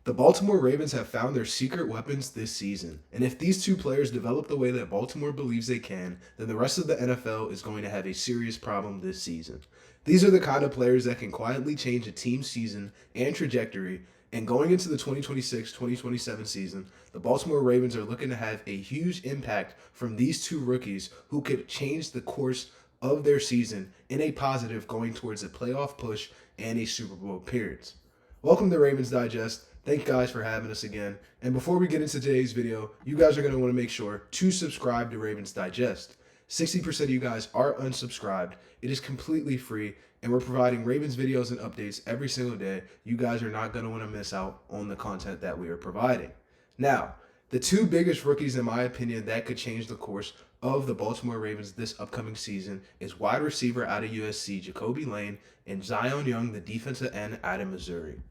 The Baltimore Ravens have found their secret weapons this season, and if these two players develop the way that Baltimore believes they can, then the rest of the NFL is going to have a serious problem this season. These are the kind of players that can quietly change a team's season and trajectory, and going into the 2026-2027 season, the Baltimore Ravens are looking to have a huge impact from these two rookies who could change the course of their season in a positive going towards a playoff push and a Super Bowl appearance. Welcome to Ravens Digest. Thank you guys for having us again. And before we get into today's video, you guys are going to want to make sure to subscribe to Ravens Digest. 60% of you guys are unsubscribed. It is completely free, and we're providing Ravens videos and updates every single day. You guys are not going to want to miss out on the content that we are providing. Now, the two biggest rookies, in my opinion, that could change the course of the Baltimore Ravens this upcoming season is wide receiver out of USC, Jacoby Lane, and Zion Young, the defensive end out of Missouri.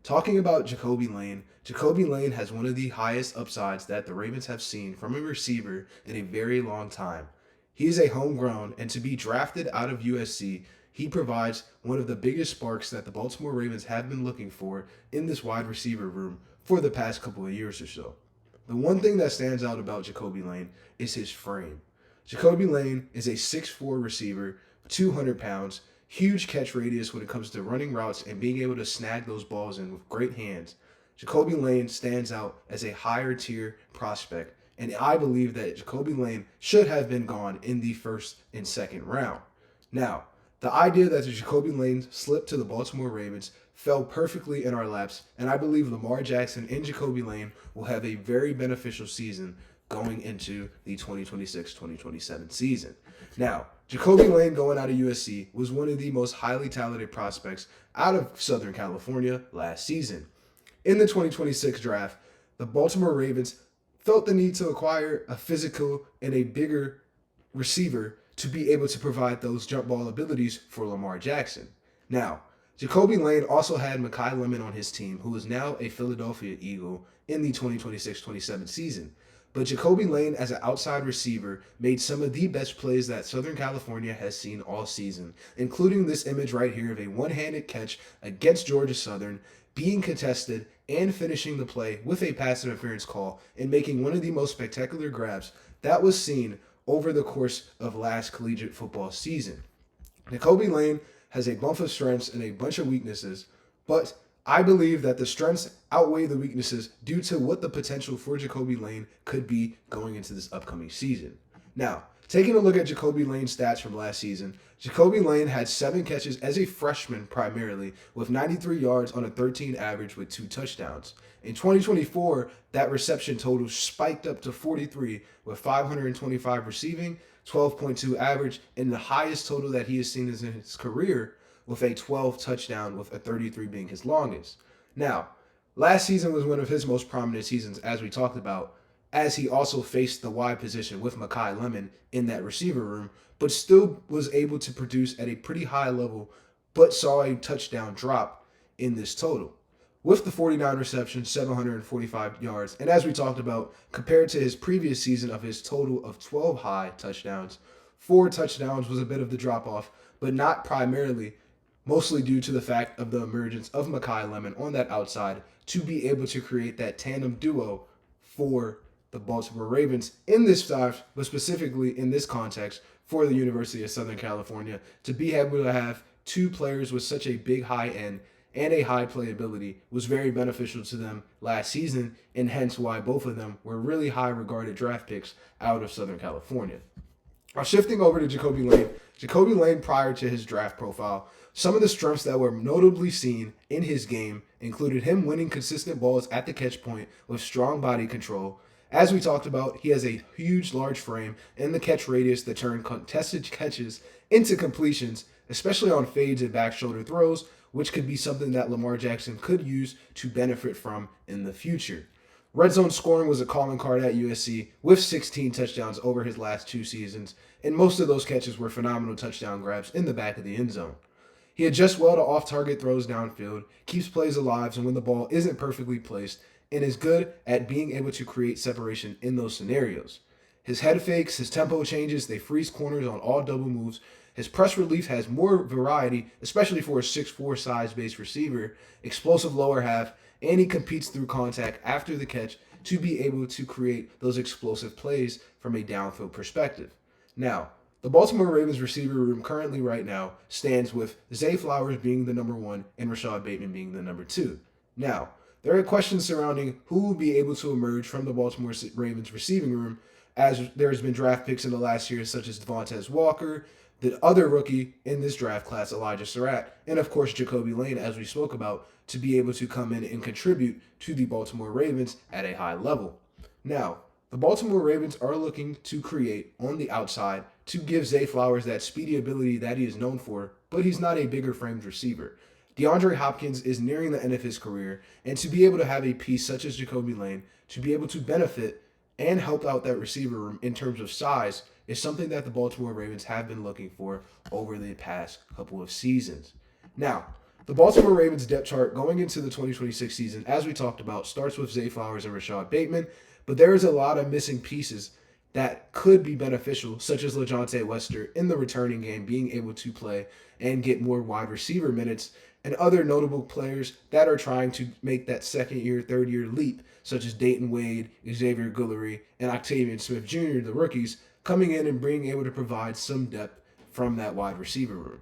Talking about Jacoby Lane has one of the highest upsides that the Ravens have seen from a receiver in a very long time. He is a homegrown, and to be drafted out of USC, he provides one of the biggest sparks that the Baltimore Ravens have been looking for in this wide receiver room for the past couple of years or so. The one thing that stands out about Jacoby Lane is his frame. Jacoby Lane is a 6'4" receiver, 200 pounds, huge catch radius when it comes to running routes and being able to snag those balls in with great hands. Jacoby Lane stands out as a higher tier prospect, and I believe that Jacoby Lane should have been gone in the first and second round. Now, the idea that the Jacoby Lane slipped to the Baltimore Ravens fell perfectly in our laps, and I believe Lamar Jackson and Jacoby Lane will have a very beneficial season going into the 2026-2027 season. Now, Jacoby Lane going out of USC was one of the most highly talented prospects out of Southern California last season. In the 2026 draft, the Baltimore Ravens felt the need to acquire a physical and a bigger receiver to be able to provide those jump ball abilities for Lamar Jackson. Now, Jacoby Lane also had Makai Lemon on his team, who is now a Philadelphia Eagle in the 2026-27 season. But Jacoby Lane, as an outside receiver, made some of the best plays that Southern California has seen all season, including this image right here of a one-handed catch against Georgia Southern, being contested and finishing the play with a pass interference call and making one of the most spectacular grabs that was seen over the course of last collegiate football season. Jacoby Lane has a bunch of strengths and a bunch of weaknesses, but I believe that the strengths outweigh the weaknesses due to what the potential for Jacoby Lane could be going into this upcoming season. Now, taking a look at Jacoby Lane's stats from last season, Jacoby Lane had 7 catches as a freshman primarily, with 93 yards on a 13 average with 2 touchdowns. In 2024, that reception total spiked up to 43 with 525 receiving, 12.2 average, and the highest total that he has seen in his career with a 12 touchdown with a 33 being his longest. Now, last season was one of his most prominent seasons, as we talked about, as he also faced the wide position with Makai Lemon in that receiver room, but still was able to produce at a pretty high level, but saw a touchdown drop in this total. With the 49 receptions, 745 yards, and as we talked about, compared to his previous season of his total of 12 high touchdowns, 4 touchdowns was a bit of the drop-off, but not primarily, mostly due to the fact of the emergence of Makai Lemon on that outside to be able to create that tandem duo for the Baltimore Ravens in this draft, but specifically in this context for the University of Southern California, to be able to have two players with such a big high end and a high playability was very beneficial to them last season, and hence why both of them were really high regarded draft picks out of Southern California. Now, shifting over to Jacoby Lane prior to his draft profile, some of the strengths that were notably seen in his game included him winning consistent balls at the catch point with strong body control. As we talked about, he has a huge, large frame and the catch radius that turn contested catches into completions, especially on fades and back shoulder throws, which could be something that Lamar Jackson could use to benefit from in the future. Red zone scoring was a calling card at USC with 16 touchdowns over his last 2 seasons, and most of those catches were phenomenal touchdown grabs in the back of the end zone. He adjusts well to off-target throws downfield, keeps plays alive and when the ball isn't perfectly placed, and is good at being able to create separation in those scenarios. His head fakes, his tempo changes, they freeze corners on all double moves. His press relief has more variety, especially for a 6'4" size-based receiver, explosive lower half, and he competes through contact after the catch to be able to create those explosive plays from a downfield perspective. Now, the Baltimore Ravens receiver room currently right now stands with Zay Flowers being the number 1 and Rashad Bateman being the number 2. Now, there are questions surrounding who will be able to emerge from the Baltimore Ravens receiving room, as there has been draft picks in the last year such as Devontae Walker, the other rookie in this draft class, Elijah Surratt, and of course Jacoby Lane, as we spoke about, to be able to come in and contribute to the Baltimore Ravens at a high level. Now, the Baltimore Ravens are looking to create on the outside to give Zay Flowers that speedy ability that he is known for, but he's not a bigger framed receiver. DeAndre Hopkins is nearing the end of his career, and to be able to have a piece such as Jacoby Lane to be able to benefit and help out that receiver room in terms of size is something that the Baltimore Ravens have been looking for over the past couple of seasons. Now, the Baltimore Ravens depth chart going into the 2026 season, as we talked about, starts with Zay Flowers and Rashad Bateman, but there is a lot of missing pieces that could be beneficial, such as LaJohntay Wester in the returning game being able to play and get more wide receiver minutes, and other notable players that are trying to make that second year, third year leap, such as Dayton Wade, Xavier Guillory, and Octavian Smith Jr., the rookies, coming in and being able to provide some depth from that wide receiver room.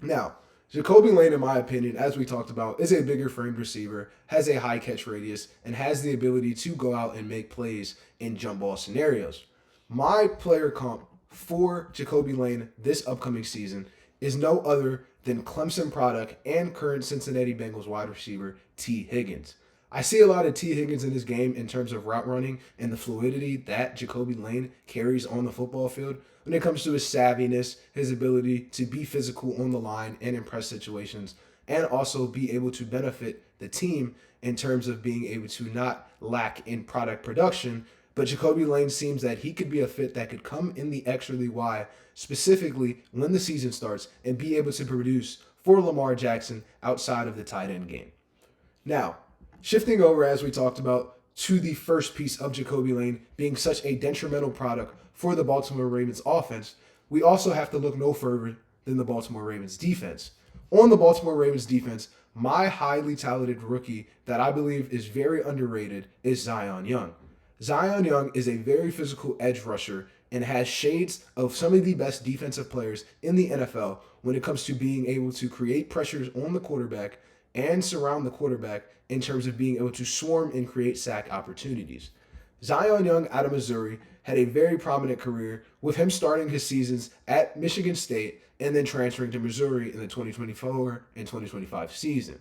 Now, Jacoby Lane, in my opinion, as we talked about, is a bigger framed receiver, has a high catch radius, and has the ability to go out and make plays in jump ball scenarios. My player comp for Jacoby Lane this upcoming season is no other than Clemson product and current Cincinnati Bengals wide receiver T. Higgins. I see a lot of T. Higgins in his game in terms of route running and the fluidity that Jacoby Lane carries on the football field when it comes to his savviness, his ability to be physical on the line and in press situations, and also be able to benefit the team in terms of being able to not lack in product production. But Jacoby Lane seems that he could be a fit that could come in the X or the Y, specifically when the season starts, and be able to produce for Lamar Jackson outside of the tight end game. Now, shifting over, as we talked about, to the first piece of Jacoby Lane being such a detrimental product for the Baltimore Ravens offense, we also have to look no further than the Baltimore Ravens defense. On the Baltimore Ravens defense, my highly talented rookie that I believe is very underrated is Zion Young. Zion Young is a very physical edge rusher and has shades of some of the best defensive players in the NFL when it comes to being able to create pressures on the quarterback and surround the quarterback in terms of being able to swarm and create sack opportunities. Zion Young out of Missouri had a very prominent career, with him starting his seasons at Michigan State and then transferring to Missouri in the 2024 and 2025 season.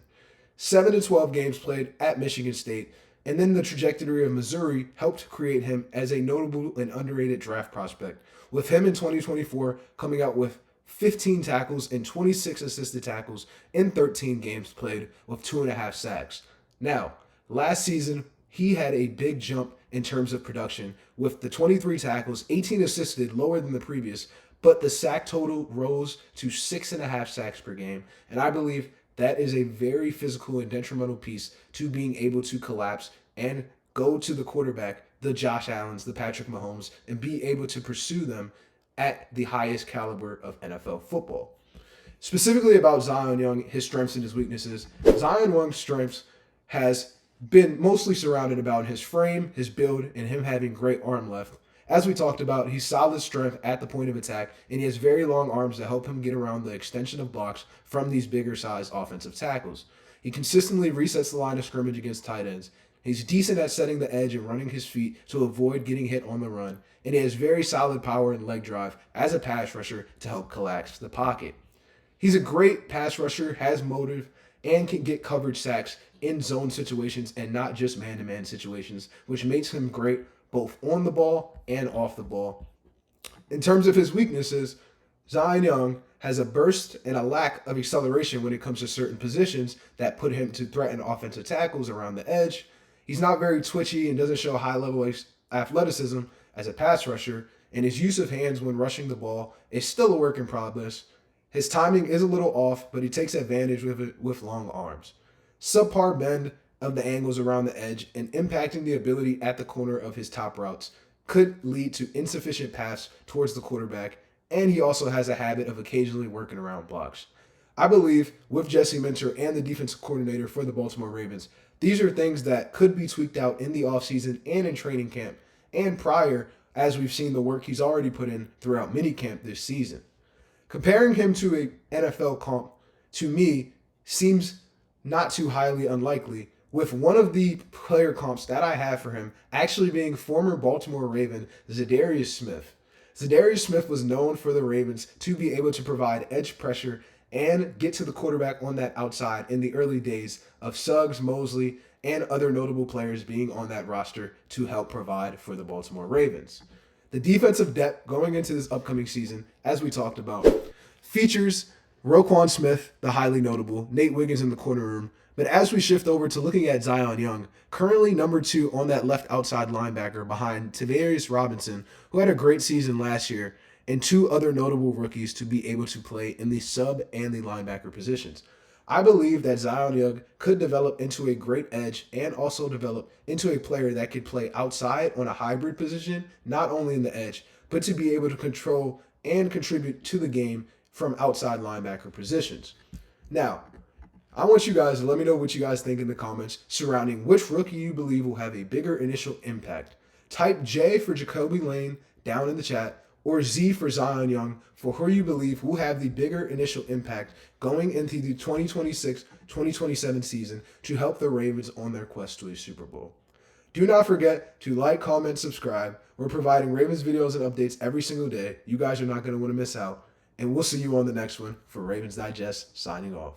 7 to 12 games played at Michigan State, and then the trajectory of Missouri helped create him as a notable and underrated draft prospect, with him in 2024 coming out with 15 tackles and 26 assisted tackles in 13 games played with 2.5 sacks. Now, last season, he had a big jump in terms of production with the 23 tackles, 18 assisted, lower than the previous, but the sack total rose to 6.5 sacks per game, and I believe that is a very physical and detrimental piece to being able to collapse and go to the quarterback, the Josh Allens, the Patrick Mahomes, and be able to pursue them at the highest caliber of NFL football. Specifically about Zion Young, his strengths and his weaknesses, Zion Young's strengths has been mostly surrounded about his frame, his build, and him having great arm length. As we talked about, he's solid strength at the point of attack, and he has very long arms that help him get around the extension of blocks from these bigger sized offensive tackles. He consistently resets the line of scrimmage against tight ends. He's decent at setting the edge and running his feet to avoid getting hit on the run, and he has very solid power and leg drive as a pass rusher to help collapse the pocket. He's a great pass rusher, has motive, and can get coverage sacks in zone situations and not just man-to-man situations, which makes him great both on the ball and off the ball. In terms of his weaknesses, Zion Young has a burst and a lack of acceleration when it comes to certain positions that put him to threaten offensive tackles around the edge. He's not very twitchy and doesn't show high-level athleticism as a pass rusher, and his use of hands when rushing the ball is still a work in progress. His timing is a little off, but he takes advantage with it with long arms. Subpar bend of the angles around the edge and impacting the ability at the corner of his top routes could lead to insufficient pass towards the quarterback, and he also has a habit of occasionally working around blocks. I believe with Jesse Minter and the defensive coordinator for the Baltimore Ravens, These are things that could be tweaked out in the offseason and in training camp and prior, as we've seen the work he's already put in throughout minicamp this season. Comparing him to an NFL comp, to me, seems not too highly unlikely, with one of the player comps that I have for him actually being former Baltimore Raven Za'Darius Smith. Za'Darius Smith was known for the Ravens to be able to provide edge pressure and get to the quarterback on that outside in the early days of Suggs, Mosley, and other notable players being on that roster to help provide for the Baltimore Ravens. The defensive depth going into this upcoming season, as we talked about, features Roquan Smith, the highly notable, Nate Wiggins in the corner room. But as we shift over to looking at Zion Young, currently number 2 on that left outside linebacker behind Tavarius Robinson, who had a great season last year, and 2 other notable rookies to be able to play in the sub and the linebacker positions. I believe that Zion Young could develop into a great edge and also develop into a player that could play outside on a hybrid position, not only in the edge, but to be able to control and contribute to the game from outside linebacker positions. Now, I want you guys to let me know what you guys think in the comments surrounding which rookie you believe will have a bigger initial impact. Type J for Jacoby Lane down in the chat, or Z for Zion Young for who you believe will have the bigger initial impact going into the 2026-2027 season to help the Ravens on their quest to a Super Bowl. Do not forget to like, comment, subscribe. We're providing Ravens videos and updates every single day. You guys are not going to want to miss out. And we'll see you on the next one for Ravens Digest, signing off.